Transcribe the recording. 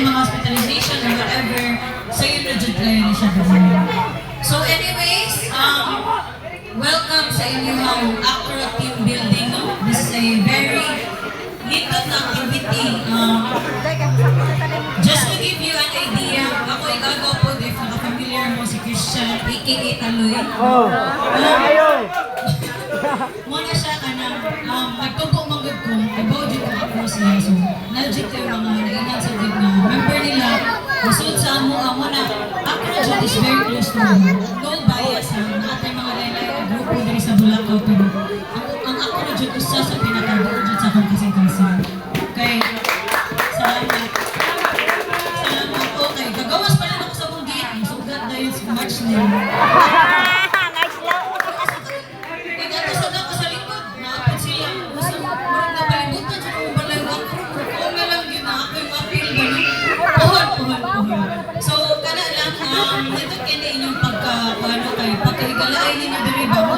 mga hospitalization or whatever, so yun na dyan kayo na siya gawin. So anyways, welcome sa inyong Acro Team Building. No? This is a very little activity. Just to give you an idea, ako igagaw po if naka-familiar mo si Christian, aka Taloy. Muna siya ka na, nagtugong manggod ko, ibaw dito ako siya. So, naljit yung mga nainan sa good na member nila, masunod sa amo na, Acro Jud is very close to me. No bias ha, na ating mga laylay na grupo din sa Bulacau, pero ang Acro Jud isa sa pinakadoon dyan sa akong kasing-kasing. Okay, salamat. Salamat. Okay, gagawas pala ako sa mong gate, sugat na yun sa March na yun. So, kana lang, ito kini inyong pagkahigalain ninyo diri ba mo